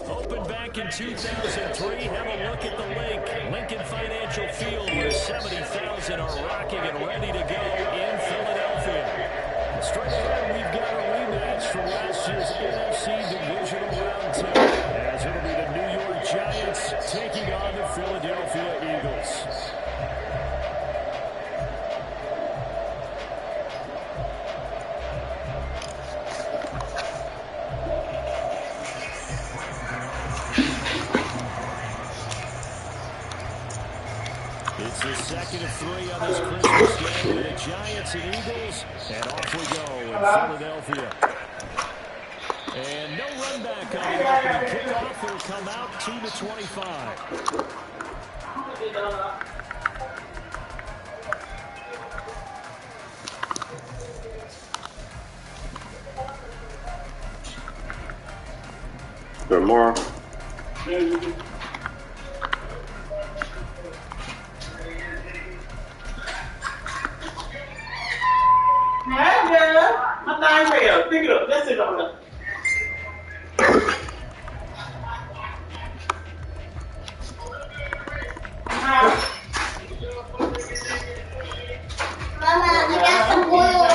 Opened back in 2003. Have a look at the link. Lincoln Financial Field, where 70,000 are rocking and ready to go in Philadelphia. Straight ahead, we've got a rematch from last year's NFC Divisional Round 2. As it'll be the New York Giants taking on the Philadelphia Eagles. It's the second of three on this Christmas day with the Giants and Eagles. And off we go in Philadelphia. And no run back on the opening kickoff. It'll come out to the 25. Good more. Pick it up. Let's sit on it. Mama, I got some boiled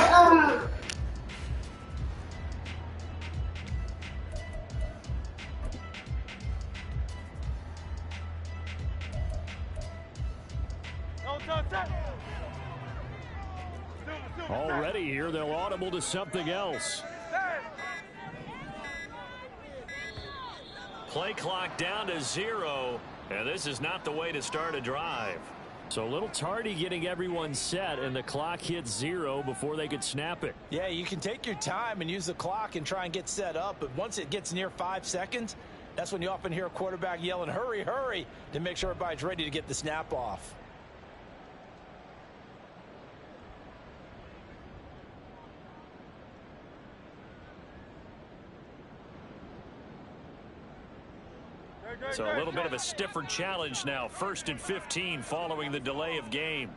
Already here, they'll audible to something else. Play clock down to 0, and this is not the way to start a drive. So a little tardy getting everyone set, and the clock hits 0 before they could snap it. Yeah, you can take your time and use the clock and try and get set up, but once it gets near 5 seconds, that's when you often hear a quarterback yelling, hurry, hurry, to make sure everybody's ready to get the snap off. So a little bit of a stiffer challenge now. 1st and 15 following the delay of game.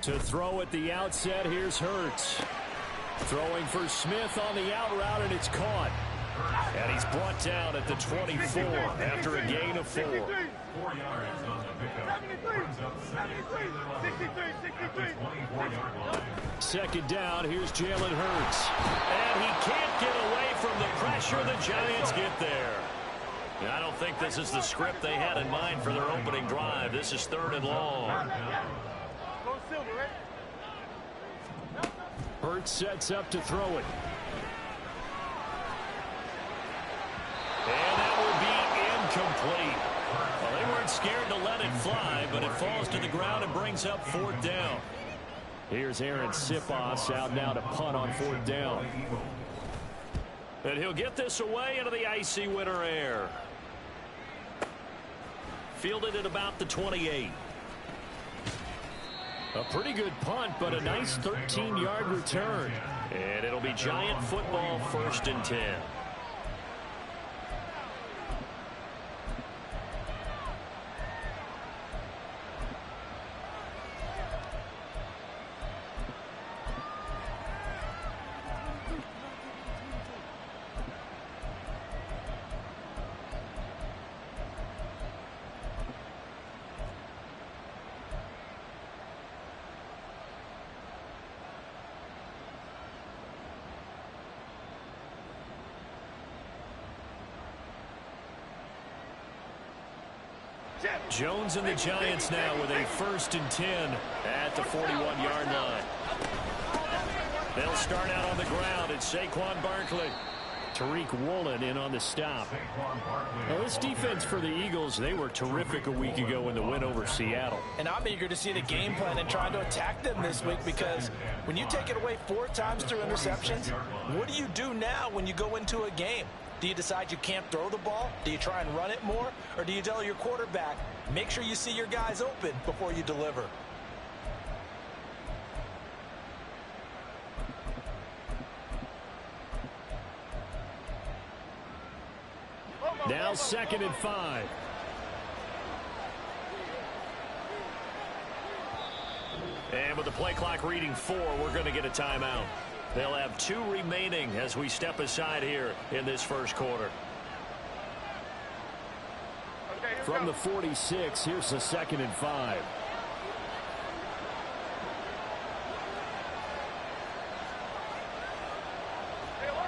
To throw at the outset, here's Hurts. Throwing for Smith on the out route, and it's caught. And he's brought down at the 24 after a gain of 4. 4 yards on the pickup. Brings up 63 24-yard line. 2nd down, here's Jalen Hurts. And he can't get away from the pressure. The Giants get there. I don't think this is the script they had in mind for their opening drive. This is 3rd and long. Hurts sets up to throw it. And that will be incomplete. Well, they weren't scared to let it fly, but it falls to the ground and brings up 4th down. Here's Aaron Sipos out now to punt on 4th down. And he'll get this away into the icy winter air. Fielded at about the 28. A pretty good punt, but a nice 13-yard return. And it'll be Giant football, 1st and 10. Jones and the Giants now with a 1st and 10 at the 41-yard line. They'll start out on the ground. It's Saquon Barkley. Tariq Woolen in on the stop. Now, this defense for the Eagles, they were terrific a week ago in the win over Seattle. And I'm eager to see the game plan and trying to attack them this week, because when you take it away 4 times through interceptions, what do you do now when you go into a game? Do you decide you can't throw the ball? Do you try and run it more? Or do you tell your quarterback, make sure you see your guys open before you deliver? Now 2nd and 5. And with the play clock reading 4, we're going to get a timeout. They'll have 2 remaining as we step aside here in this 1st quarter. From the 46, here's the 2nd and 5.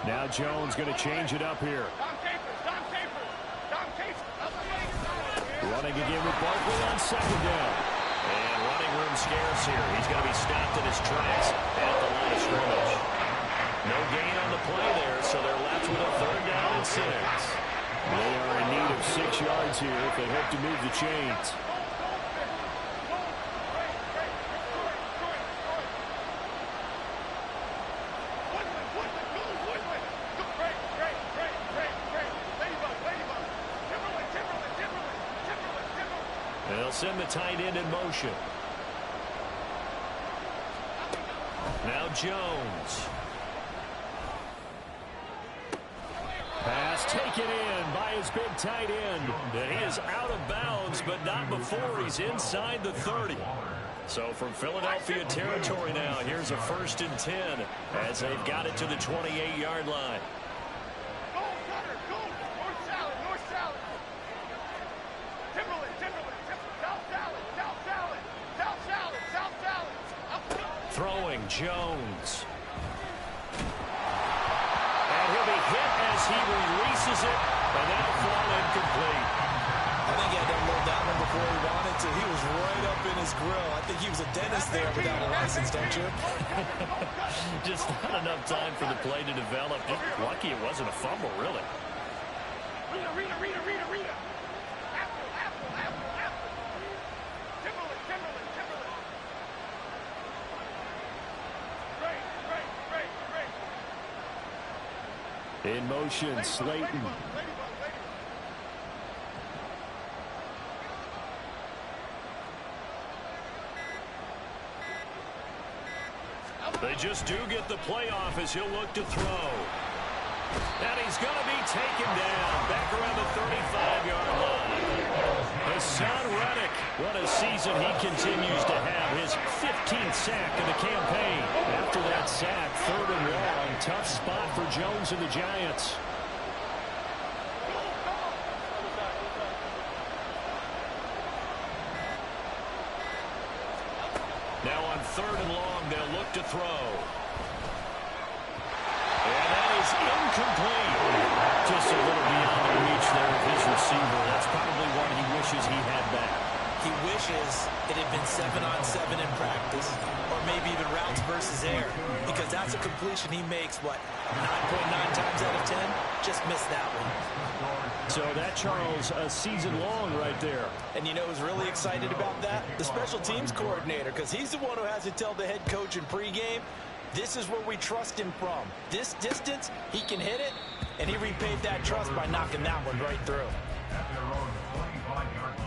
Now Jones going to change it up here. Running again with Barkley on 2nd down. And running room scarce here. He's going to be stopped in his tracks at the line of scrimmage. No gain on the play there, so they're left with a 3rd down and 6. They are in need of 6 yards here if they hope to move the chains. They'll send the tight end in motion. Now Jones. Pass taken in by his big tight end. And he is out of bounds, but not before he's inside the 30. So from Philadelphia territory now, here's a 1st and 10 as they've got it to the 28-yard line. Throwing Jones. And he'll be hit as he releases it, and that'll fall incomplete. I think he had that rolled down before he wanted to. He was right up in his grill. I think he was a dentist there without a license, don't you? Just not enough time for the play to develop. Just lucky it wasn't a fumble, really. Rita. In motion, Slayton. The just do get the playoff as he'll look to throw. And he's going to be taken down back around the 35-yard line. Hassan Reddick, what a season he continues to have. His 15th sack of the campaign. After that sack, 3rd and long. Tough spot for Jones and the Giants. Now on 3rd and long, they'll look to throw. And that is incomplete. Just a little beyond the reach there of his receiver. That's probably one he wishes he had back. He wishes it had been 7-on-7 in practice, or maybe even routes versus air, because that's a completion he makes, what, 9.9 times out of 10? Just missed that one. So that, Charles, a season long right there. And you know who's really excited about that? The special teams coordinator, because he's the one who has to tell the head coach in pregame, this is where we trust him from. This distance, he can hit it, and he repaid that trust by knocking that one right through. At their own 25-yard line.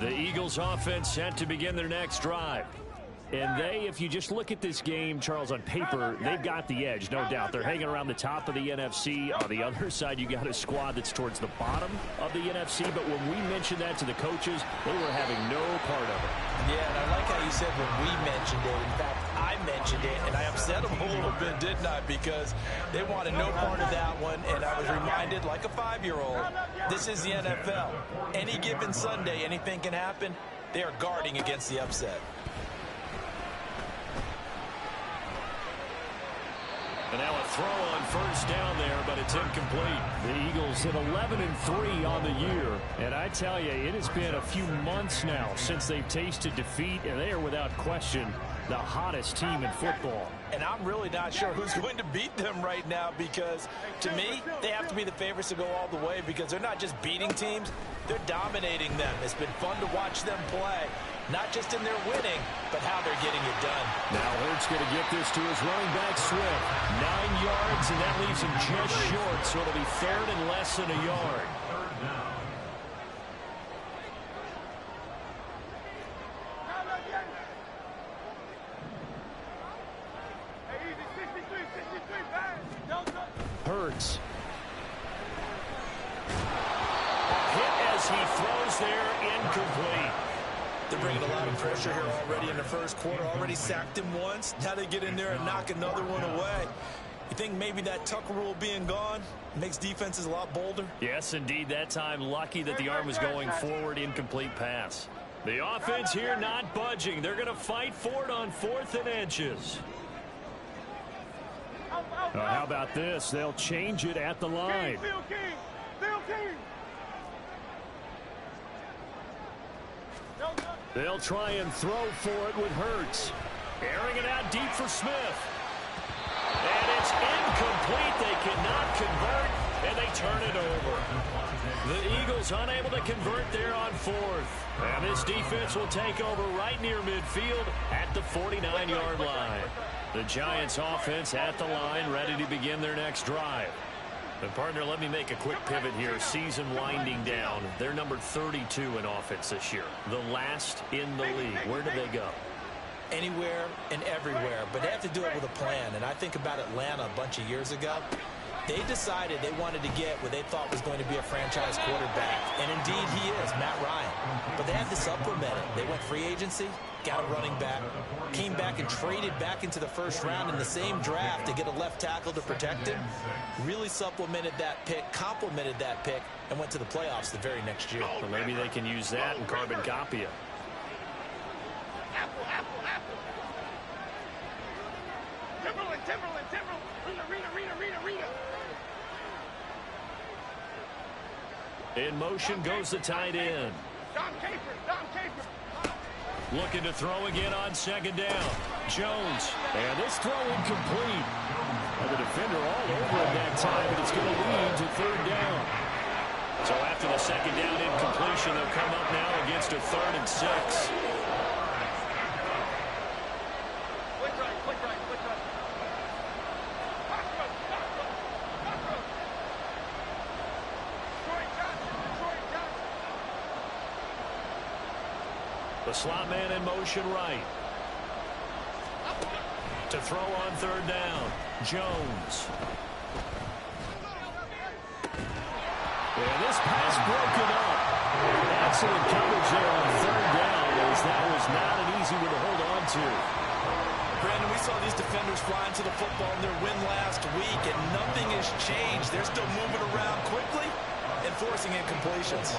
The Eagles offense set to begin their next drive. And they, if you just look at this game, Charles, on paper, they've got the edge, no doubt. They're hanging around the top of the NFC. On the other side, you got a squad that's towards the bottom of the NFC. But when we mentioned that to the coaches, they were having no part of it. Yeah, and I like how you said when we mentioned it. In fact, I mentioned it, and I upset them a little bit, didn't I? Because they wanted no part of that one, and I was reminded, like a 5-year-old, this is the NFL. Any given Sunday, anything can happen. They are guarding against the upset. And now a throw on 1st down there, but it's incomplete. The Eagles hit 11-3 on the year. And I tell you, it has been a few months now since they've tasted defeat, and they are without question the hottest team in football. And I'm really not sure who's going to beat them right now, because to me, they have to be the favorites to go all the way, because they're not just beating teams, they're dominating them. It's been fun to watch them play. Not just in their winning, but how they're getting it done. Now Hurts going to get this to his running back, Swift. 9 yards, and that leaves him just short, so it'll be 3rd and less than a yard. Hurts. Hit as he throws there, incomplete. They're bringing a lot of pressure here already in the first quarter. Already sacked him once. Now they get in there and knock another one away. You think maybe that Tucker rule being gone makes defenses a lot bolder? Yes, indeed. That time, lucky that the arm was going forward. Incomplete pass. The offense here not budging. They're going to fight for it on 4th and inches. How about this? They'll change it at the line. They'll try and throw for it with Hurts. Airing it out deep for Smith. And it's incomplete. They cannot convert, and they turn it over. The Eagles unable to convert there on 4th. And this defense will take over right near midfield at the 49-yard line. The Giants offense at the line, ready to begin their next drive. And partner, let me make a quick pivot here. Season winding down. They're number 32 in offense this year. The last in the league. Where do they go? Anywhere and everywhere, but they have to do it with a plan. And I think about Atlanta a bunch of years ago. They decided they wanted to get what they thought was going to be a franchise quarterback. And indeed he is, Matt Ryan. But they had to supplement it. They went free agency, got a running back, came back and traded back into the first round in the same draft to get a left tackle to protect him. Really supplemented that pick, complemented that pick, and went to the playoffs the very next year. Well, maybe they can use that and carbon copy it. In motion goes the tight end. Looking to throw again on 2nd down. Jones. And this throw incomplete. And the defender all over him that time, but it's going to lead to third down. So after the second down incompletion, they'll come up now against a 3rd and 6. The slot man in motion right. To throw on 3rd down, Jones. And this pass broken up. Excellent coverage there on 3rd down, as that was not an easy one to hold on to. Brandon, we saw these defenders flying to the football in their win last week, and nothing has changed. They're still moving around quickly and forcing incompletions.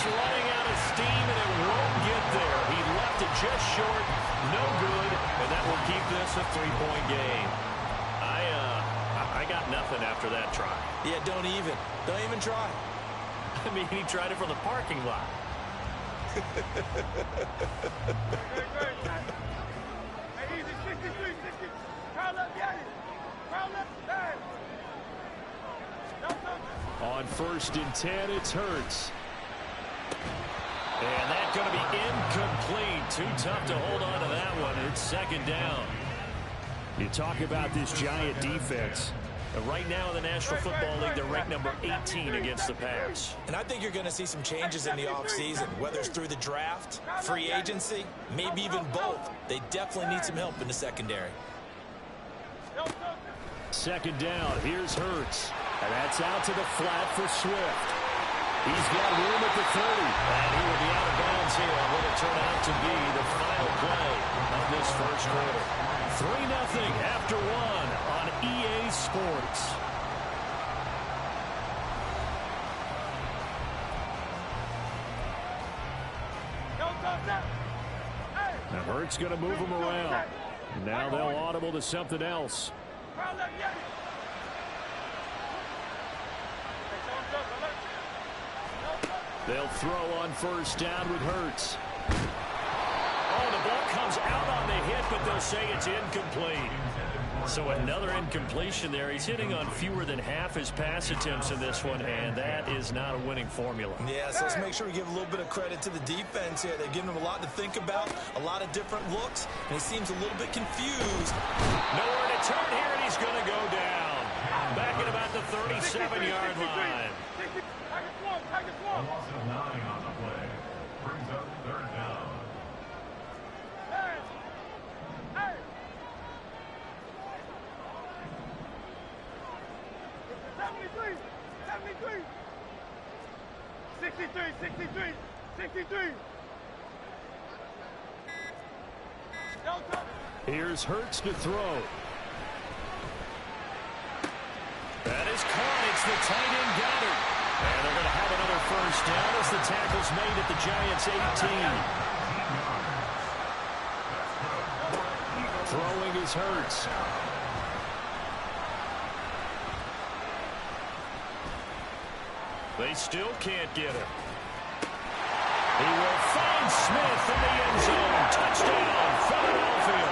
Running out of steam, and it won't get there. He left it just short, no good, and that will keep this a 3-point game. I got nothing after that try. Yeah, don't even try. I mean, he tried it from the parking lot. On 1st and 10, it's Hurts. And that's going to be incomplete. Too tough to hold on to that one. It's 2nd down. You talk about this Giant defense. Right now in the National Football League, they're ranked number 18 against the pass. And I think you're going to see some changes in the offseason, whether it's through the draft, free agency, maybe even both. They definitely need some help in the secondary. 2nd down. Here's Hurts. And that's out to the flat for Swift. He's got room at the 30. And he will be out of bounds here on what will turn out to be the final play of this first quarter. 3-0 after 1 on EA Sports. Now Hurts going to move him around. Now they'll audible to something else. They'll throw on 1st down with Hurts. Oh, the ball comes out on the hit, but they'll say it's incomplete. So another incompletion there. He's hitting on fewer than half his pass attempts in this one, and that is not a winning formula. Yeah, so let's make sure we give a little bit of credit to the defense here. They've given him a lot to think about, a lot of different looks, and he seems a little bit confused. Nowhere to turn here, and he's going to go down. Back at about the 37-yard line. A loss of 9 on the play. Brings up 3rd down. Here's Hurts to throw. That is caught. It's the tight end Goddard. And they're going to have another 1st down as the tackle's made at the Giants' 18. Throwing is Hurts. They still can't get him. He will find Smith in the end zone. Touchdown, Philadelphia.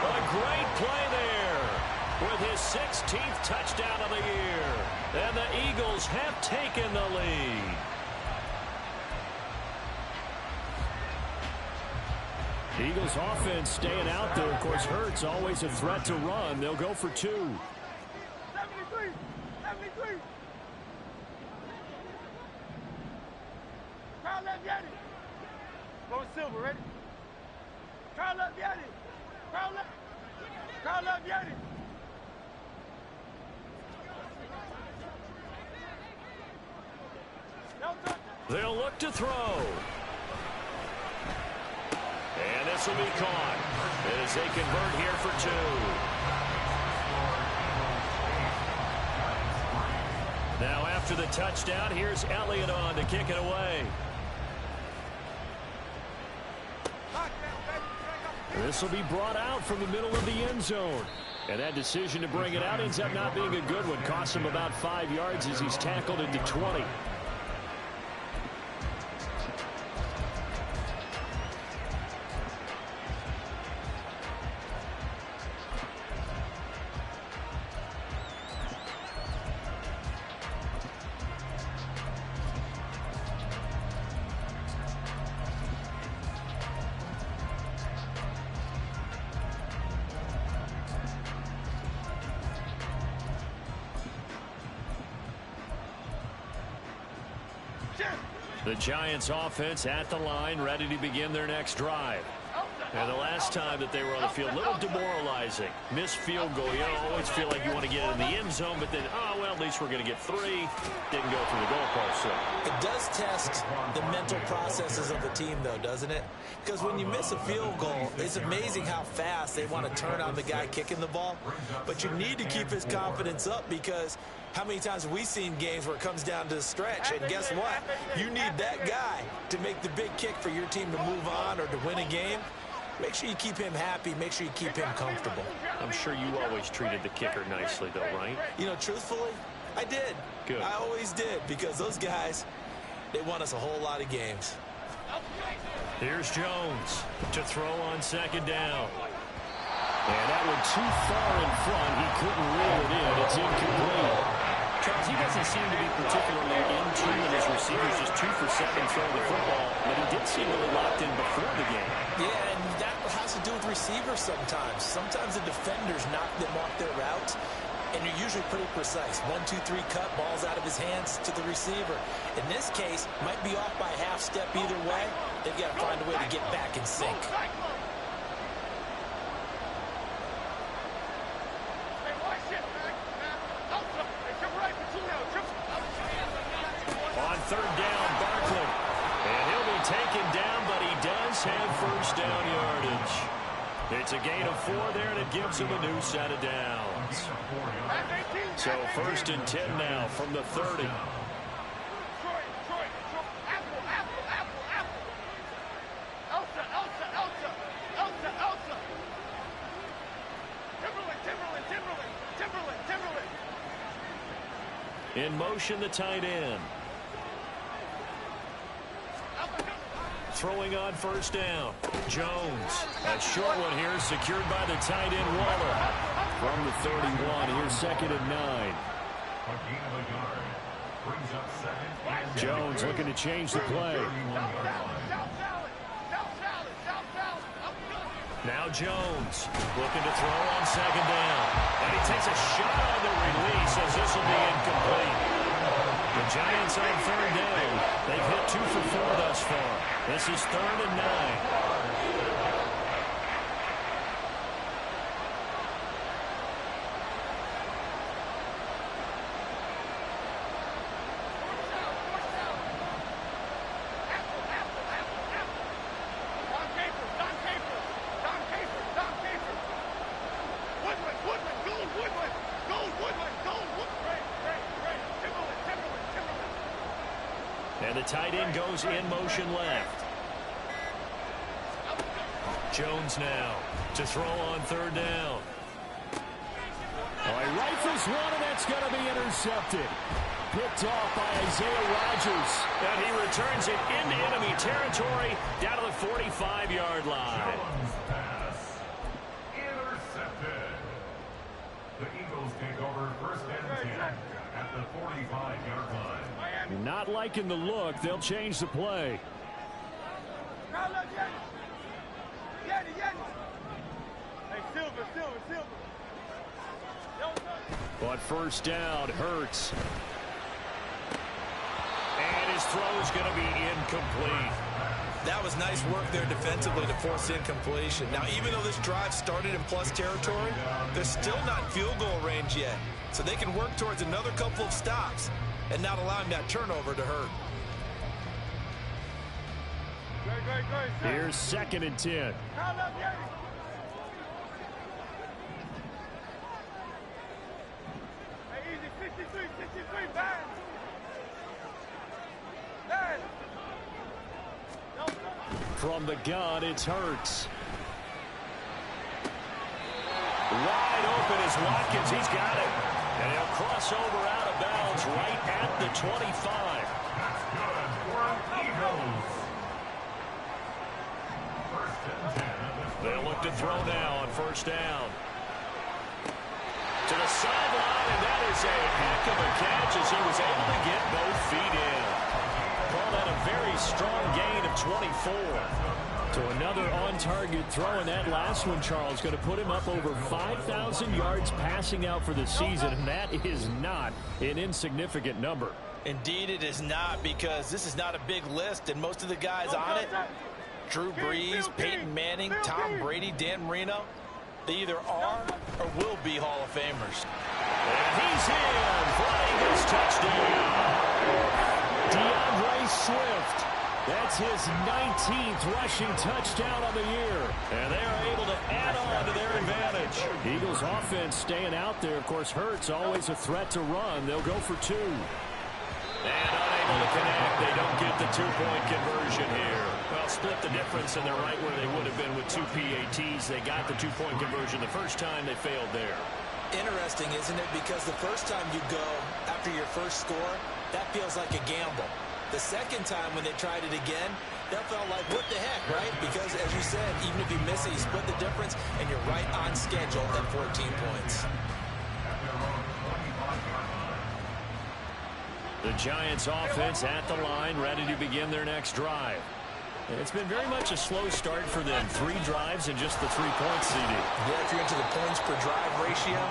What a great play there with his 16th touchdown of the year. And the Eagles have taken the lead. Eagles offense staying out there. Of course, Hurts always a threat to run. They'll go for 2. 73. Crowd left Yeti. Go Silver, ready? Crowd left Yeti. Crowd left Yeti. They'll look to throw. And this will be caught as they convert here for 2. Now after after the touchdown. Here's Elliott on to kick it away. This will be brought out from the middle of the end zone. And that decision to bring it out ends up not being a good one. Costs him about 5 yards as he's tackled into 20. The Giants offense at the line, ready to begin their next drive. And the last time that they were on the field, a little demoralizing. Missed field goal. You always feel like you want to get it in the end zone, but then, oh, well, at least we're going to get 3. Didn't go through the goalpost. So it does test the mental processes of the team, though, doesn't it? Because when you miss a field goal, it's amazing how fast they want to turn on the guy kicking the ball. But you need to keep his confidence up, because how many times have we seen games where it comes down to the stretch? And guess what? You need that guy to make the big kick for your team to move on or to win a game. Make sure you keep him happy. Make sure you keep him comfortable. I'm sure you always treated the kicker nicely, though, right? You know, truthfully, I did. Good. I always did, because those guys, they won us a whole lot of games. Here's Jones to throw on second down. And that one too far in front. He couldn't reel it in. It's incomplete. Charles, he doesn't seem to be particularly in tune with his receivers, just 2 for 7 throwing the football, but he did seem really locked in before the game. Yeah, and that has to do with receivers sometimes. Sometimes the defenders knock them off their routes, and you're usually pretty precise. 1, 2, 3 cut, balls out of his hands to the receiver. In this case, might be off by a half step either way. They've got to find a way to get back in sync. On third down, Barkley. And he'll be taken down, but he does have first down yardage. It's a gain of 4 there, and it gives him a new set of downs. So 1st and 10 now from the 30. In motion, the tight end. Throwing on first down. Jones. A short one here, secured by the tight end Waller. From the 31, here's 2nd and 9. Jones looking to change the play. Now Jones looking to throw on second down. And he takes a shot on the release as this will be incomplete. The Giants on third down. They've hit 2 for 4 thus far. This is 3rd and 9. And the tight end goes in motion left. Jones now to throw on third down. Oh, he rifles one, and that's going to be intercepted. Picked off by Isaiah Rodgers. And he returns it into enemy territory down to the 45-yard line. Pass. Intercepted. The Eagles take over 1st and 10 at the 45-yard line. Not liking the look. They'll change the play. But first down, Hurts. And his throw's going to be incomplete. That was nice work there defensively to force incompletion. Now, even though this drive started in plus territory, they're still not in field goal range yet. So they can work towards another couple of stops and not allowing that turnover to hurt. Here's 2nd and 10. From the gun, it's Hurts. Wide open is Watkins. He's got it. And he'll cross over out of bounds right at the 25. That's good for an Eagles. First and 10 at this point. They'll look to throw now on first down. To the sideline, and that is a heck of a catch as he was able to get both feet in. Call that a very strong gain of 24. So another on-target throw, and that last one, Charles, going to put him up over 5,000 yards passing out for the season, and that is not an insignificant number. Indeed it is not, because this is not a big list, and most of the guys on it, Drew Brees, Peyton Manning, Tom Brady, Dan Marino, they either are or will be Hall of Famers. And he's in for an Eagles touchdown. DeAndre Swift. That's his 19th rushing touchdown of the year. And they are able to add on to their advantage. Eagles offense staying out there. Of course, Hurts always a threat to run. They'll go for two. And unable to connect. They don't get the two-point conversion here. Well, split the difference, and they're right where they would have been with two PATs. They got the two-point conversion the first time. They failed there. Interesting, isn't it? Because the first time you go after your first score, that feels like a gamble. The second time when they tried it again, that felt like, what the heck, right? Because, as you said, even if you miss it, you split the difference, and you're right on schedule at 14 points. The Giants offense at the line, ready to begin their next drive. It's been very much a slow start for them. 3 drives and just the 3 points, CD. Yeah, if you're into the points per drive ratio,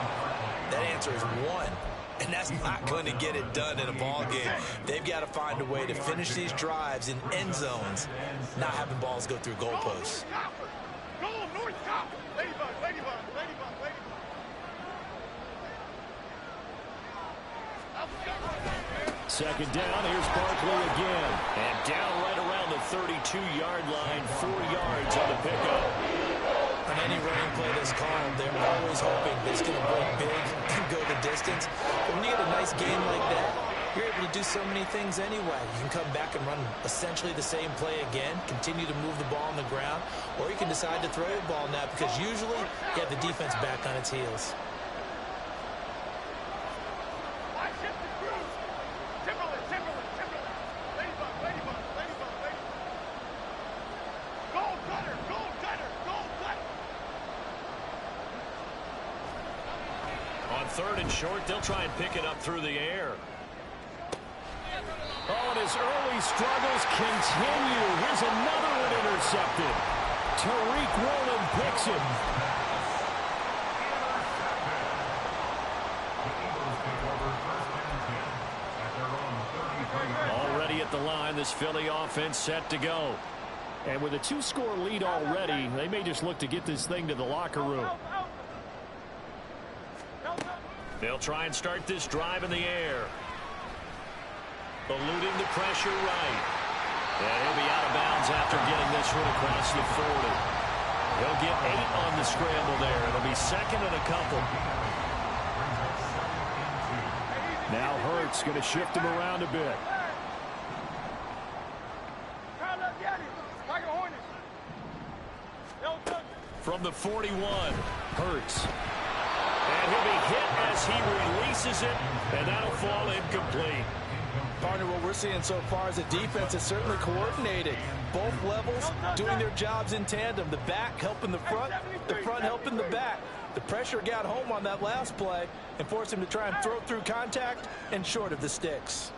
that answer is 1. And that's not going to get it done in a ball game. They've got to find a way to finish these drives in end zones, not having balls go through goalposts. Go, north top. Ladybug, ladybug, ladybug, ladybug. Second down, here's Barkley again. And down right around the 32-yard line, 4 yards on the pickup. On any running play that's called, they're always hoping that it's going to break big and go the distance. But when you get a nice game like that, you're able to do so many things anyway. You can come back and run essentially the same play again, continue to move the ball on the ground, or you can decide to throw the ball now because usually you have the defense back on its heels. Third and short, they'll try and pick it up through the air. Oh, and his early struggles continue. Here's another one intercepted. Tariq Woolen picks him. Already at the line, this Philly offense set to go. And with a 2-score lead already, they may just look to get this thing to the locker room. They'll try and start this drive in the air. Eluding the pressure right. And he'll be out of bounds after getting this one across the 40. He'll get 8 on the scramble there. It'll be second and a couple. Now Hurts going to shift him around a bit. From the 41, Hurts. And he'll be hit as he releases it, and that'll fall incomplete. Partner, what we're seeing so far is a defense that's certainly coordinated. Both levels doing their jobs in tandem. The back helping the front helping the back. The pressure got home on that last play and forced him to try and throw through contact and short of the sticks.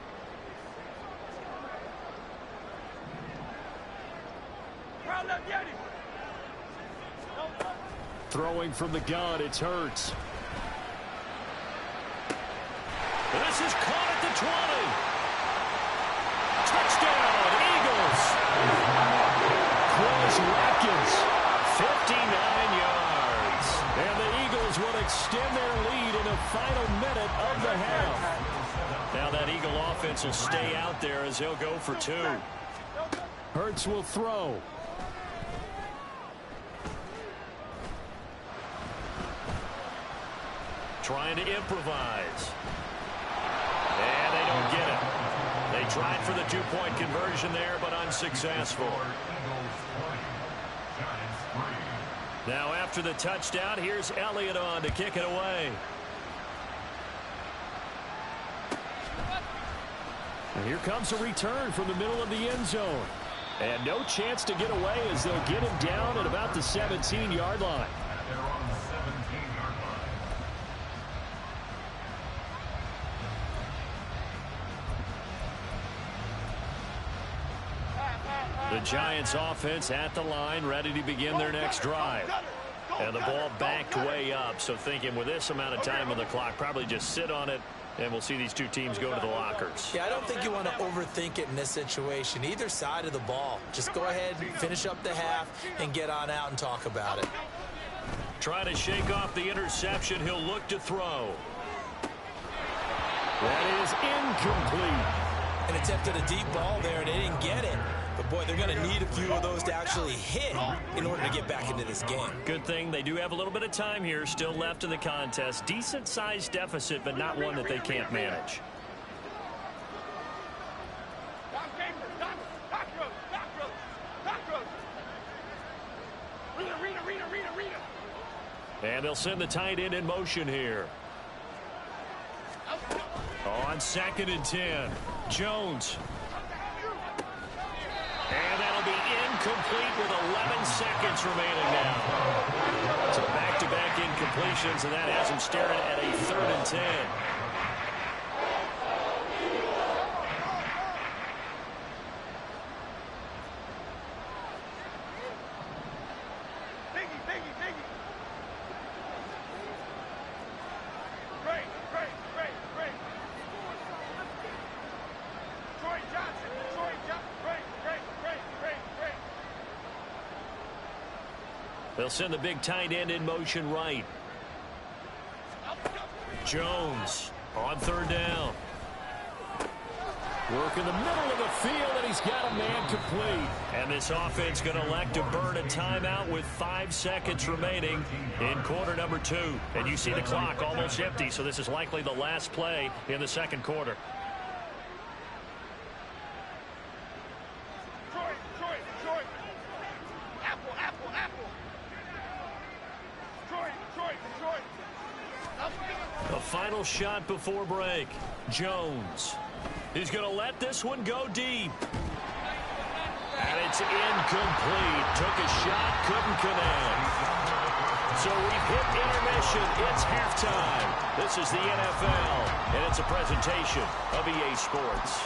Throwing from the gun, it's Hurts. This is caught at the 20. Touchdown, Eagles. Quez Watkins, 59 yards. And the Eagles will extend their lead in the final minute of the half. Now that Eagle offense will stay out there as they'll go for 2. Hurts will throw. Trying to improvise. And they don't get it. They tried for the 2-point conversion there, but unsuccessful. successful. Now after the touchdown, here's Elliott on to kick it away. And here comes a return from the middle of the end zone. And no chance to get away as they'll get him down at about the 17-yard line. They're on the 17-yard line. The Giants offense at the line, ready to begin their next drive. And the ball backed way up, so thinking with this amount of time on the clock, probably just sit on it, and we'll see these two teams go to the lockers. Yeah, I don't think you want to overthink it in this situation. Either side of the ball. Just go ahead, finish up the half, and get on out and talk about it. Trying to shake off the interception. He'll look to throw. That is incomplete. And attempted a deep ball there, and they didn't get it. But, boy, they're going to need a few of those to actually hit in order to get back into this game. Good thing they do have a little bit of time here still left in the contest. Decent-sized deficit, but not one that they can't manage. And they'll send the tight end in motion here. On 2nd and 10, Jones. And that'll be incomplete with 11 seconds remaining now. So back-to-back incompletions, and that has him staring at a 3rd and 10. They'll send the big tight end in motion right. Jones on 3rd down. Work in the middle of the field, and he's got a man complete. And this offense going to elect to burn a timeout with 5 seconds remaining in quarter number 2. And you see the clock almost empty, so this is likely the last play in the 2nd quarter. A final shot before break. Jones. He's going to let this one go deep. And it's incomplete. Took a shot, couldn't connect. So we've hit intermission. It's halftime. This is the NFL, and it's a presentation of EA Sports.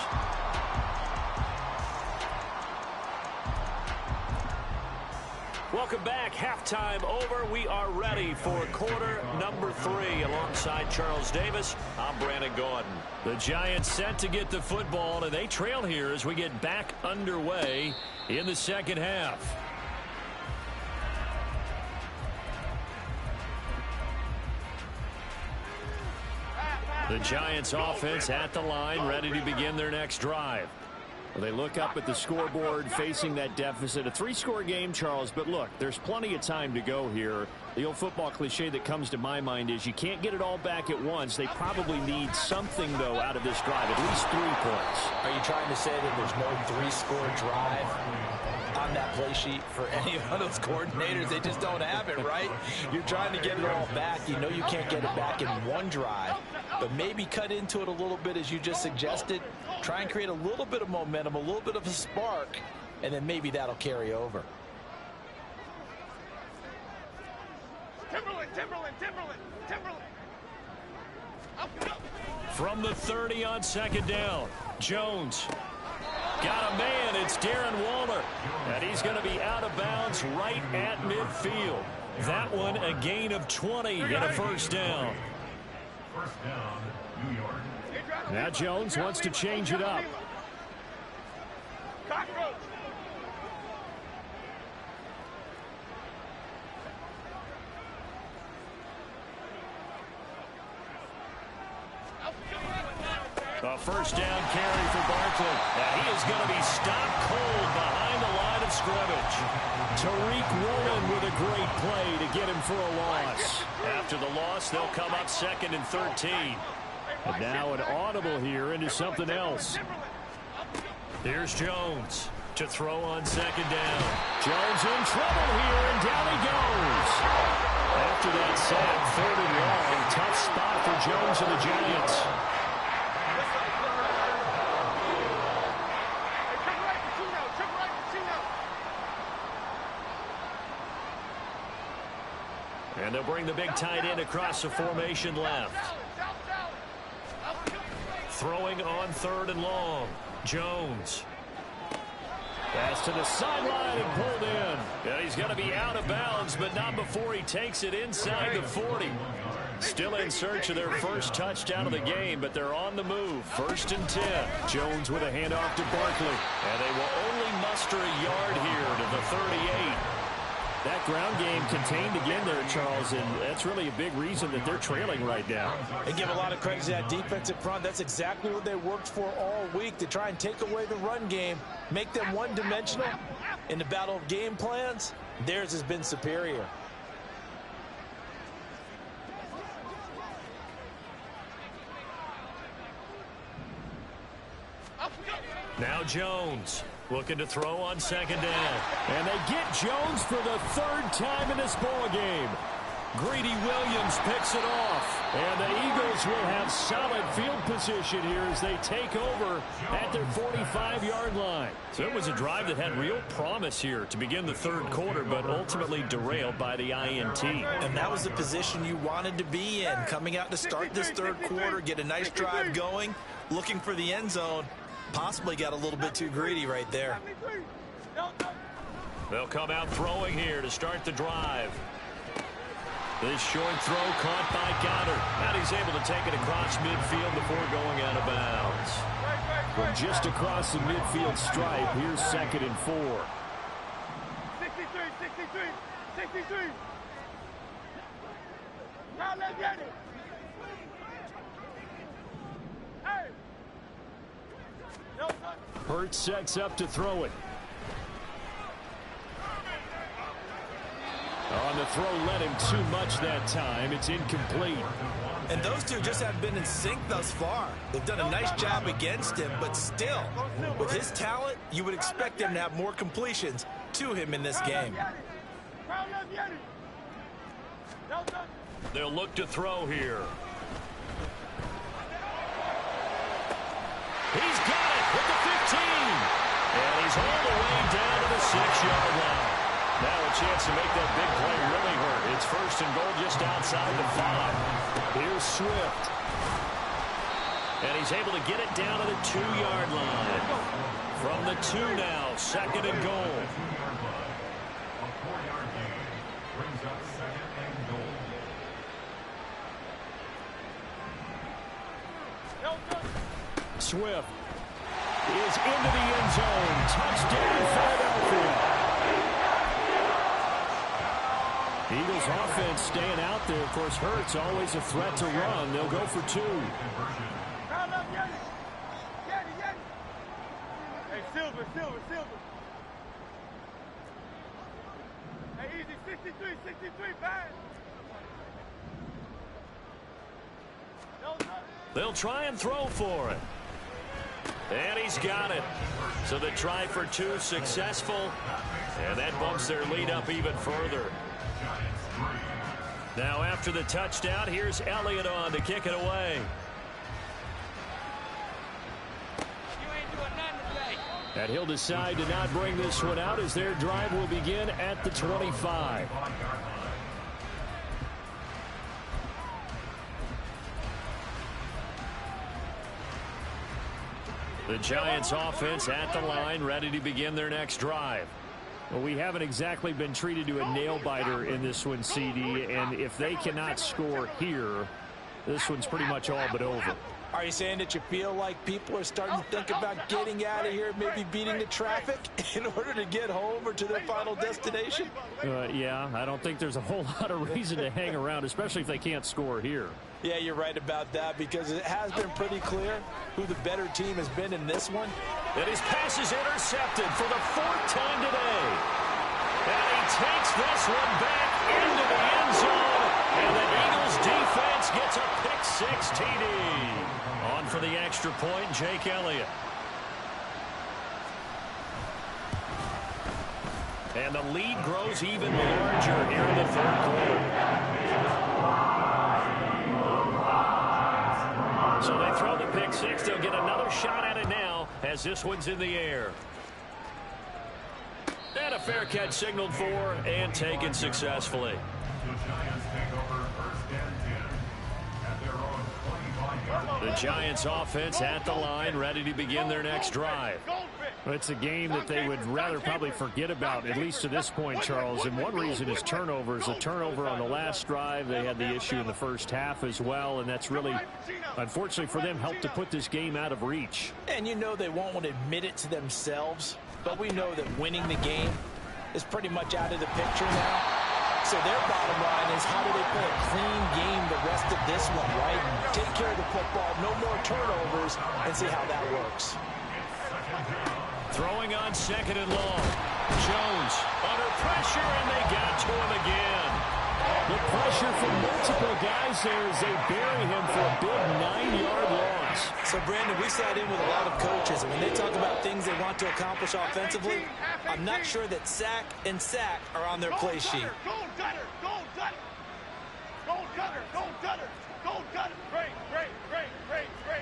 Welcome back. Halftime over. We are ready for quarter number 3. Alongside Charles Davis, I'm Brandon Gordon. The Giants set to get the football, and they trail here as we get back underway in the 2nd half. The Giants offense at the line, ready to begin their next drive. Well, they look up at the scoreboard facing that deficit. A 3-score game, Charles, but look, there's plenty of time to go here. The old football cliche that comes to my mind is you can't get it all back at once. They probably need something, though, out of this drive, at least 3 points. Are you trying to say that there's no 3-score drive on that play sheet for any of those coordinators? They just don't have it, right? You're trying to get it all back. You know you can't get it back in one drive, but maybe cut into it a little bit as you just suggested. Try and create a little bit of momentum, a little bit of a spark, and then maybe that'll carry over. Timberland. From the 30 on 2nd down, Jones. Got a man. It's Darren Waller. And he's going to be out of bounds right at midfield. That one a gain of 20 and a 1st down. First down, New York. Now Jones wants to change it up. Cockroach. A 1st down carry for Barkley. And he is going to be stopped cold behind the line of scrimmage. Tariq Woolen with a great play to get him for a loss. After the loss, they'll come up 2nd and 13. And now an audible here into something else. Here's Jones. To throw on second down. Jones in trouble here, and down he goes. After that sack, 3rd and long. Tough spot for Jones and the Giants. And they'll bring the big tight end across the formation left. Throwing on 3rd and long. Jones. Pass to the sideline and pulled in. Yeah, he's going to be out of bounds, but not before he takes it inside the 40. Still in search of their first touchdown of the game, but they're on the move. 1st and 10. Jones with a handoff to Barkley. And they will only muster a yard here to the 38. That ground game contained again there, Charles, and that's really a big reason that they're trailing right now. They give a lot of credit to that defensive front. That's exactly what they worked for all week, to try and take away the run game, make them one-dimensional. In the battle of game plans, theirs has been superior. Now Jones looking to throw on second down. And they get Jones for the 3rd time in this ball game. Greedy Williams picks it off. And the Eagles will have solid field position here as they take over at their 45-yard line. So it was a drive that had real promise here to begin the 3rd quarter, but ultimately derailed by the INT. And that was the position you wanted to be in, coming out to start this 3rd quarter, get a nice drive going, looking for the end zone. Possibly got a little bit too greedy right there. They'll come out throwing here to start the drive. This short throw caught by Goddard. And he's able to take it across midfield before going out of bounds. From just across the midfield stripe, here's 2nd and 4. 63. Now let's get it. Hey. Hurts sets up to throw it. On the throw, let him too much that time. It's incomplete. And those two just haven't been in sync thus far. They've done a nice job against him, but still, with his talent, you would expect him to have more completions to him in this game. They'll look to throw here. He's got it with the 15. And he's all the way down to the 6-yard line. Now a chance to make that big play really hurt. It's 1st and goal just outside the 5. Here's Swift. And he's able to get it down to the 2-yard line. From the 2 now, 2nd and goal. Swift is into the end zone. Touchdown, Philadelphia. Eagles offense staying out there. Of course, Hurts always a threat to run. They'll go for 2. Hey, Silver. Hey, easy, 63, bang. They'll try and throw for it. And he's got it. So the try for 2 successful. And that bumps their lead up even further. Now after the touchdown, here's Elliott on to kick it away. And he'll decide to not bring this one out as their drive will begin at the 25. The Giants offense at the line, ready to begin their next drive. Well, we haven't exactly been treated to a nail-biter in this one, CD, and if they cannot score here, this one's pretty much all but over. Are you saying that you feel like people are starting to think about getting out of here, maybe beating the traffic in order to get home or to their final destination? Yeah, I don't think there's a whole lot of reason to hang around, especially if they can't score here. Yeah, you're right about that, because it has been pretty clear who the better team has been in this one. And his pass is intercepted for the 4th time today. And he takes this one back into the end zone. And the Eagles defense gets a pick-6 TD. On for the extra point, Jake Elliott. And the lead grows even larger here in the third quarter. So they throw the pick six. They'll get another shot at it now as this one's in the air. And a fair catch signaled for and taken successfully. The Giants offense at the line, ready to begin their next drive. It's a game that they would rather probably forget about, at least to this point, Charles. And one reason is turnovers. A turnover on the last drive. They had the issue in the first half as well, and that's really, unfortunately for them, helped to put this game out of reach. And you know they won't want to admit it to themselves, but we know that winning the game is pretty much out of the picture now. So their bottom line is, how do they play a clean game the rest of this one, right? Take care of the football, no more turnovers, and see how that works. Throwing on second and long. Jones under pressure, and they got to him again. The pressure from multiple guys there as they bury him for a big 9-yard loss. So, Brandon, we sat in with a lot of coaches, and when they talk about things they want to accomplish offensively, I'm not sure that sack and sack are on their play sheet. Gold gutter, gold gutter. Gold gutter, gold gutter, gold gutter. Great, great, great, great, great.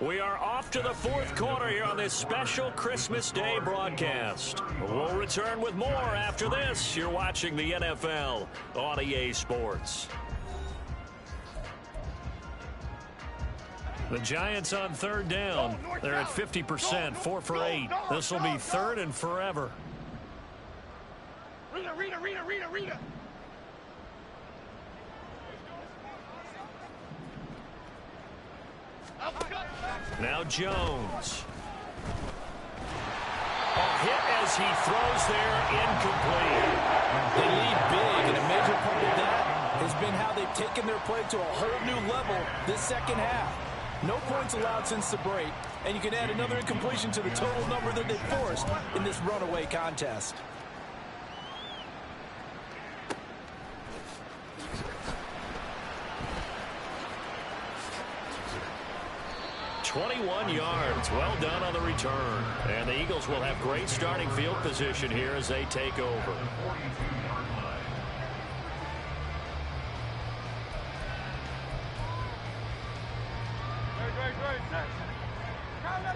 We are off to the fourth quarter here on this special Christmas Day broadcast. We'll return with more after this. You're watching the NFL on EA Sports. The Giants on third down. They're at 50%, 4 for 8. This will be third and forever. Rita. Now Jones. A hit as he throws there, incomplete. They lead big, and a major part of that has been how they've taken their play to a whole new level this second half. No points allowed since the break, and you can add another incompletion to the total number that they forced in this runaway contest. 21 yards. Well done on the return. And the Eagles will have great starting field position here as they take over.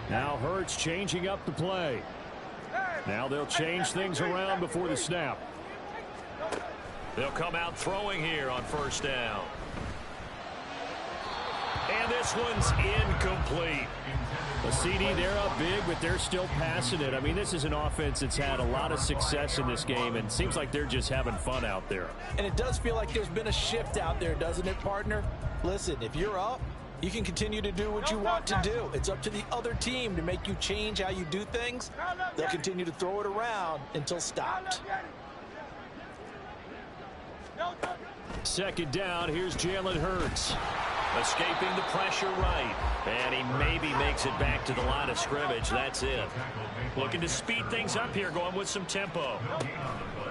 Now Hurts changing up the play. Now they'll change things around before the snap. They'll come out throwing here on first down. And this one's incomplete. A CD, they're up big, but they're still passing it. I mean, this is an offense that's had a lot of success in this game, and it seems like they're just having fun out there. And it does feel like there's been a shift out there, doesn't it, partner? Listen, if you're up, you can continue to do what you want to do. It's up to the other team to make you change how you do things. They'll continue to throw it around until stopped. Second down, here's Jalen Hurts. Escaping the pressure right. And he maybe makes it back to the line of scrimmage. That's it. Looking to speed things up here, going with some tempo.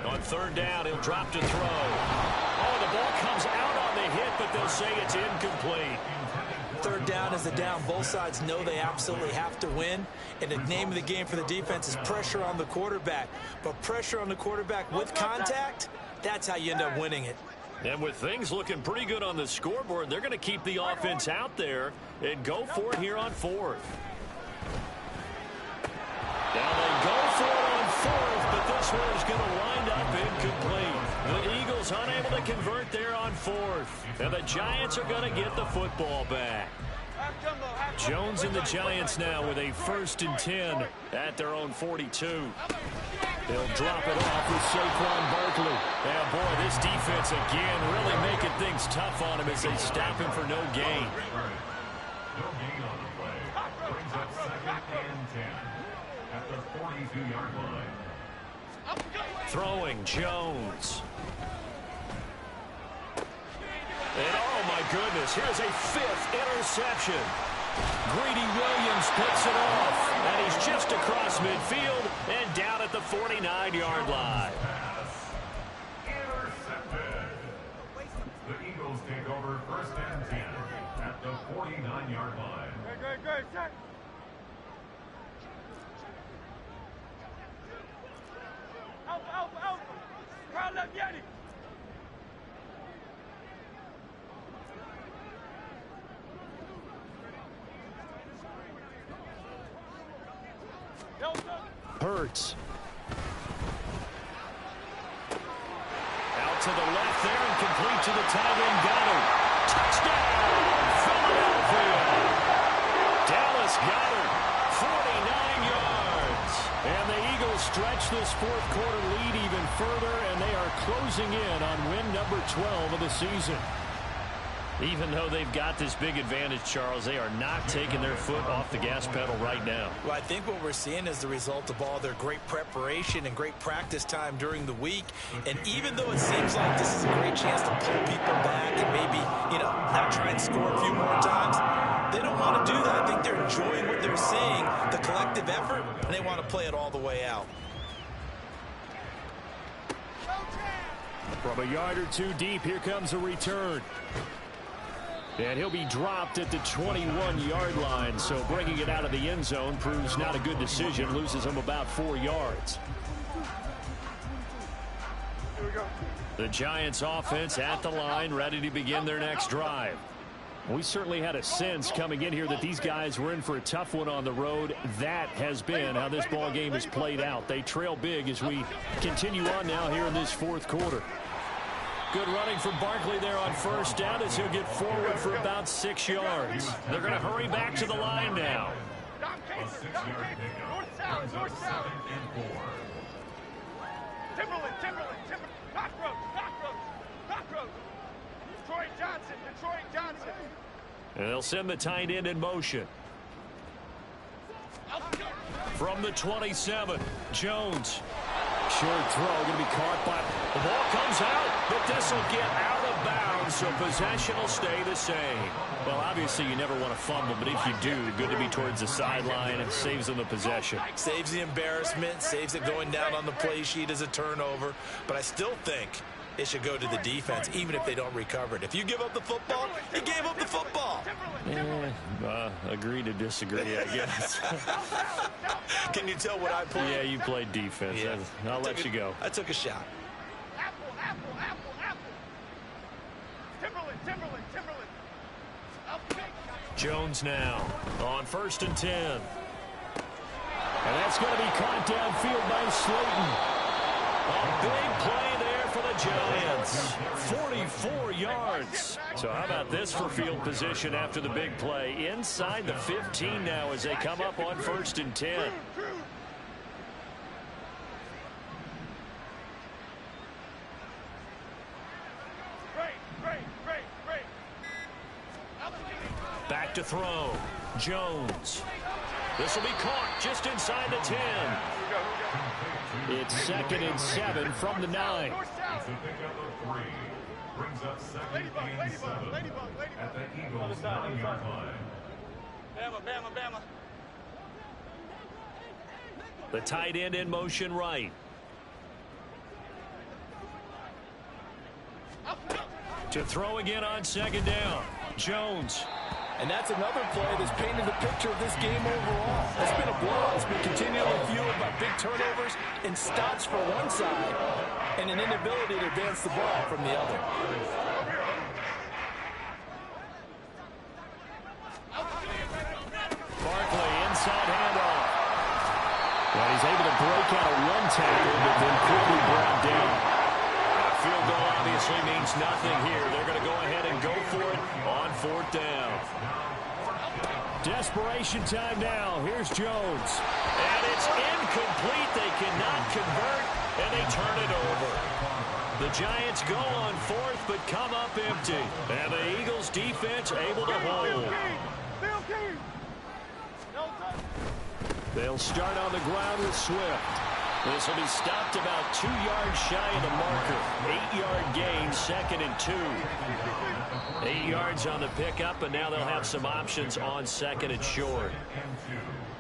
On third down, he'll drop to throw. Oh, the ball comes out on the hit, but they'll say it's incomplete. Third down is the down. Both sides know they absolutely have to win. And the name of the game for the defense is pressure on the quarterback. But pressure on the quarterback with contact, that's how you end up winning it. And with things looking pretty good on the scoreboard, they're going to keep the offense out there and go for it here on fourth. Now they go for it on fourth, but this one is going to wind up incomplete. The Eagles unable to convert there on fourth. And the Giants are going to get the football back. Jones and the Giants now with a 1st and 10 at their own 42. They'll drop it off with Saquon Barkley. And boy, this defense again really making things tough on him as they stop him for no gain. No gain on the play. Brings up 2nd and 10 at the 42-yard line. Throwing Jones. And oh my goodness, here's a 5th interception. Greedy Williams picks it off, and he's just across midfield and down at the 49-yard line. Intercepted. The Eagles take over 1st and 10 at the 49-yard line. Great. Hurts. Out to the left there and complete to the tight end. Goddard. Touchdown, Philadelphia. Dallas Goddard, 49 yards. And the Eagles stretch this fourth quarter lead even further, and they are closing in on win number 12 of the season. Even though they've got this big advantage, Charles, they are not taking their foot off the gas pedal right now. Well, I think what we're seeing is the result of all their great preparation and great practice time during the week. And even though it seems like this is a great chance to pull people back and maybe, not try and score a few more times, they don't want to do that. I think they're enjoying what they're seeing, the collective effort, and they want to play it all the way out. From a yard or two deep, here comes a return. And he'll be dropped at the 21-yard line, so bringing it out of the end zone proves not a good decision, loses him about 4 yards. Here we go. The Giants offense at the line, ready to begin their next drive. We certainly had a sense coming in here that these guys were in for a tough one on the road. That has been how this ball game has played out. They trail big as we continue on now here in this fourth quarter. Good running from Barkley there on first down as he'll get forward for about 6 yards. They're going to hurry back to the line now. North south. Timberland. Cockroach. Detroit Johnson. And they'll send the tight end in motion. From the 27, Jones. Short throw, going to be caught by... The ball comes out, but this will get out of bounds, so possession will stay the same. Well, obviously, you never want to fumble, but if you do, good to be towards the sideline. It saves them the possession. Saves the embarrassment, saves it going down on the play sheet as a turnover. But I still think it should go to the defense, even if they don't recover it. If you give up the football, you gave up the football. Agree to disagree, I guess. Can you tell what I played? Yeah, you played defense. Yeah. I'll let you go. I took a shot. Apple. Timberland. Jones now on 1st and 10. And that's going to be caught downfield by Slayton. A big play there for the Giants. 44 yards. So how about this for field position after the big play? Inside the 15 now as they come up on 1st and 10. Back to throw. Jones. This will be caught just inside the 10. It's 2nd and 7 from the 9. Brings up 2nd and 7 at the Eagles' 9-yard line. Bama. The tight end in motion right. To throw again on 2nd down. Jones. And that's another play that's painted the picture of this game overall. It's been a blowout. It's been continually fueled by big turnovers and stops for one side and an inability to advance the ball from the other. Barkley, inside handoff. And he's able to break out a one tackle, but then quickly brought down. A field goal obviously means nothing here. They're going to go ahead and go for it on 4th down. Desperation time now. Here's Jones. And it's incomplete. They cannot convert, and they turn it over. The Giants go on 4th, but come up empty. And the Eagles defense able to hold. They'll start on the ground with Swift. This will be stopped about 2 yards shy of the marker. 8-yard gain, 2nd and 2. 8 yards on the pickup, and now they'll have some options on 2nd and short.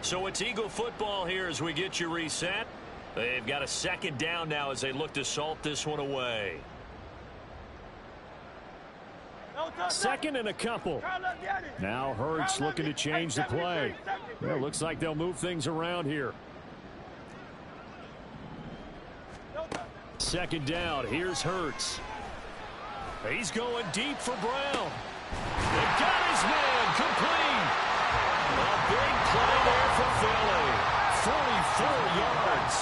So it's Eagle football here as we get you reset. They've got a 2nd down now as they look to salt this one away. 2nd and a couple. Now Hurts looking to change the play. Well, looks like they'll move things around here. Second down. Here's Hurts. He's going deep for Brown. They got his man complete. A big play there for Philly. 44 yards.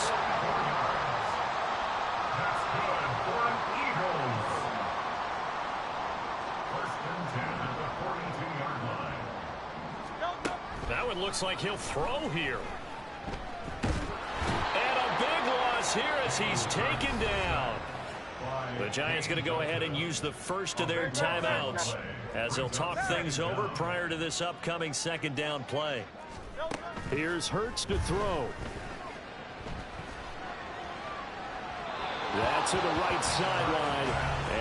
That's good for an Eagles. First and 10 at the 42-yard line. That one looks like he'll throw here. And a big loss here as he's taken down. The Giants going to go ahead and use the first of their timeouts as they'll talk things over prior to this upcoming second down play. Here's Hurts to throw. That's to the right sideline,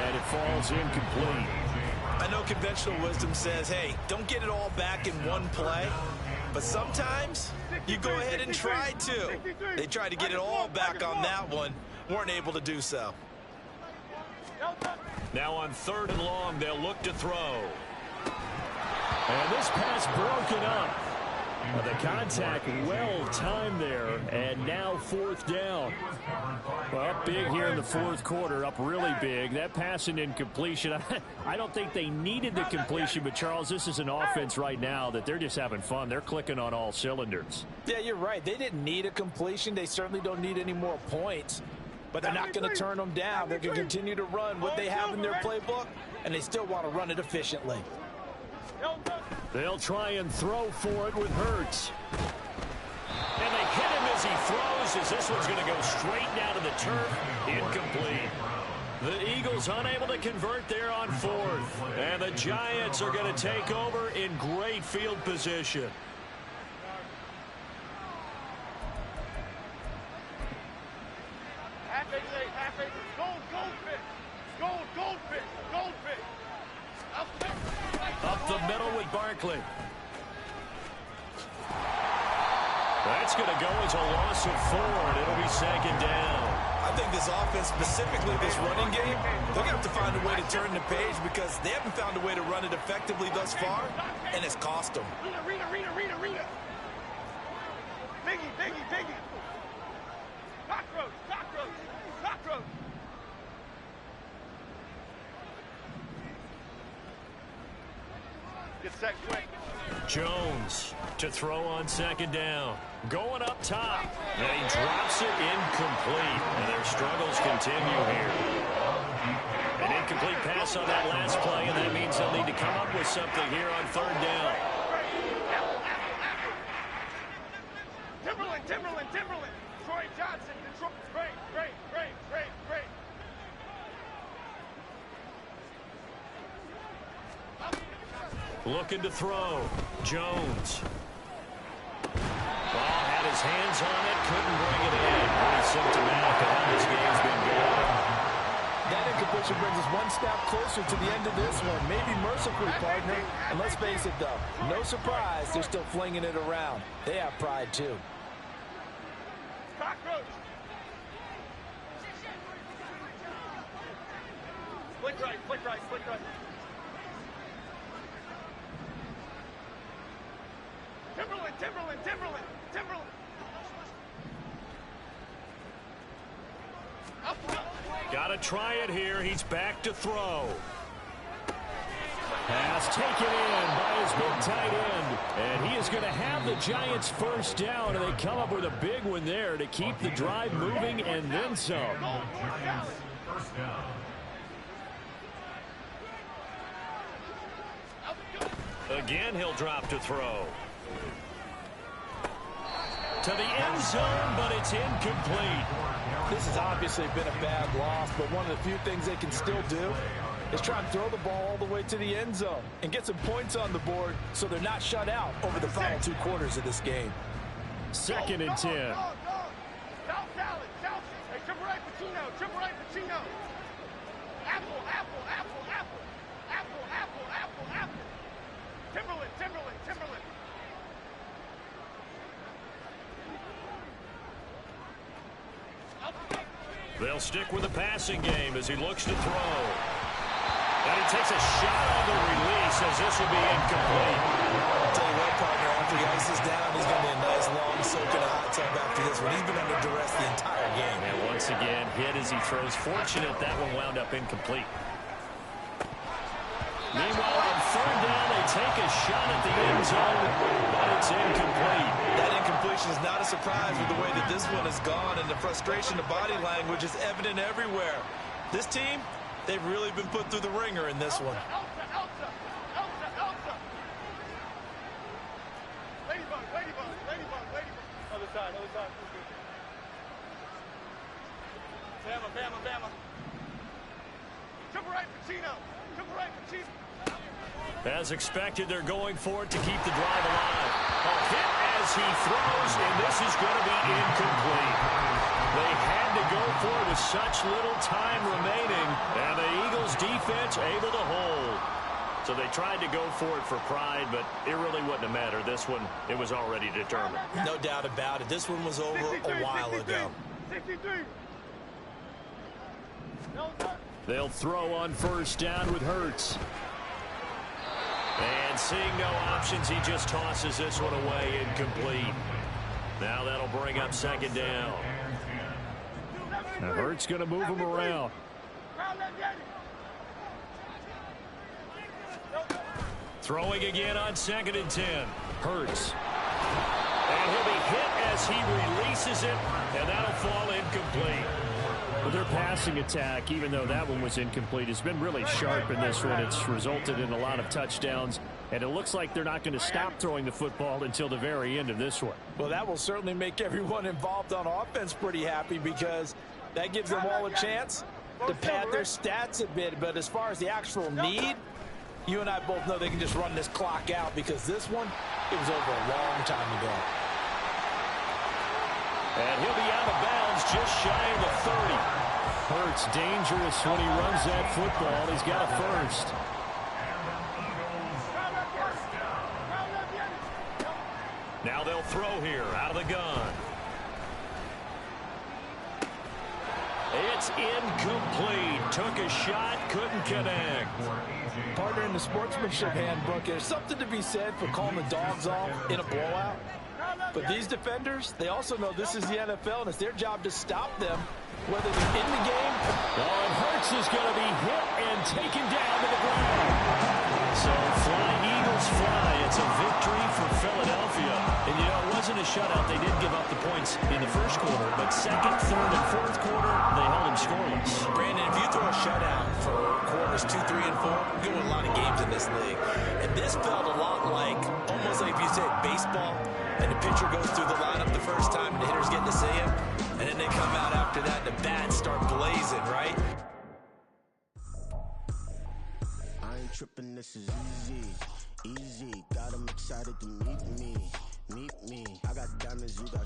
and it falls incomplete. I know conventional wisdom says, hey, don't get it all back in one play. But sometimes you go ahead and try to. They tried to get it all back on that one. Weren't able to do so. Now on 3rd and long, they'll look to throw. And this pass broken up. The contact well timed there, and now 4th down. Well, up big here in the 4th quarter, up really big. That pass and incompletion, I don't think they needed the completion, but Charles, this is an offense right now that they're just having fun. They're clicking on all cylinders. Yeah, you're right. They didn't need a completion. They certainly don't need any more points. But they're not going to turn them down. They're going to continue to run what they have in their playbook, and they still want to run it efficiently. They'll try and throw for it with Hurts. And they hit him as he throws, as this one's going to go straight down to the turf. Incomplete. The Eagles unable to convert there on 4th. And the Giants are going to take over in great field position. Up the middle with Barkley. That's going to go as a loss of 4, and it'll be second down. I think this offense, specifically this running game, they're going to have to find a way to turn the page because they haven't found a way to run it effectively thus far, and it's cost them. Rita. Biggie. Cockroach. Get set quick. Jones to throw on second down. Going up top. And he drops it incomplete. And their struggles continue here. An incomplete pass on that last play, and that means they'll need to come up with something here on 3rd down. Timberland. Troy Johnson. Detroit. Great. Looking to throw. Jones. Ball had his hands on it. Couldn't bring it in. Pretty symptomatic of how this game's been going. That incompletion brings us one step closer to the end of this one. Maybe mercifully, partner. And let's face it, though, no surprise, they're still flinging it around. They have pride, too. Cockroach. Flick right. Timberland. Got to try it here. He's back to throw. Pass taken in by his big tight end. And he is going to have the Giants first down, and they come up with a big one there to keep the drive moving and then some. Giants, first down. Again, he'll drop to throw. To the end zone, but it's incomplete. This has obviously been a bad loss, but one of the few things they can still do is try and throw the ball all the way to the end zone and get some points on the board so they're not shut out over the final 2 quarters of this game. 2nd and 10. South salad. Hey, triple right Pacino. Apple. Timberland. They'll stick with the passing game as he looks to throw. And he takes a shot on the release as this will be incomplete. I'll tell you what, partner, after the this is down, he's going to be a nice long soak in a hot tub after this one. He's been under duress the entire game. And once again, hit as he throws. Fortunate that one wound up incomplete. Meanwhile, on third down, they take a shot at the end zone, but it's incomplete. That incompletion is not a surprise with the way that this one has gone, and the frustration, the body language is evident everywhere. This team, they've really been put through the ringer in this one. Ladybug. Other side. Bama. Triple right, Pacino. As expected, they're going for it to keep the drive alive. A hit as he throws, and this is going to be incomplete. They had to go for it with such little time remaining, and the Eagles' defense able to hold. So they tried to go for it for pride, but it really wouldn't have mattered. This one, it was already determined. No doubt about it. This one was over a while ago. 63. They'll throw on first down with Hurts. And seeing no options, he just tosses this one away, incomplete. Now that'll bring up second down. Now Hurts going to move him around. Throwing again on 2nd and 10. Hurts. And he'll be hit as he releases it, and that'll fall incomplete. Well, their passing attack, even though that one was incomplete, has been really sharp in this one. It's resulted in a lot of touchdowns, and it looks like they're not going to stop throwing the football until the very end of this one. Well, that will certainly make everyone involved on offense pretty happy, because that gives them all a chance to pad their stats a bit. But as far as the actual need, you and I both know they can just run this clock out, because this one, it was over a long time ago. And he'll be out of bounds just shy of the 30. Hurts dangerous when he runs that football. He's got a first. Now they'll throw here out of the gun. It's incomplete. Took a shot, couldn't connect. Partner, in the sportsmanship handbook, there's something to be said for calling the dogs off in a blowout. But these defenders, they also know this is the NFL, and it's their job to stop them, whether they're in the game. Oh, and Hurts is going to be hit and taken down to the ground. So fly, Eagles fly. It's a victory for Philadelphia. And, you know, it wasn't a shutout. They did give up the points in the first quarter, but second, third, and fourth quarter, they held them scoreless. Brandon, if you throw a shutout for quarters 2, 3, and 4, you're going to win a lot of games in this league. And this felt a lot like, almost like if you said baseball, and the pitcher goes through the lineup the first time and the hitters get to see him, and then they come out after that and the bats start blazing, right? I ain't tripping, this is easy. Got them excited to meet me. I got diamonds, you got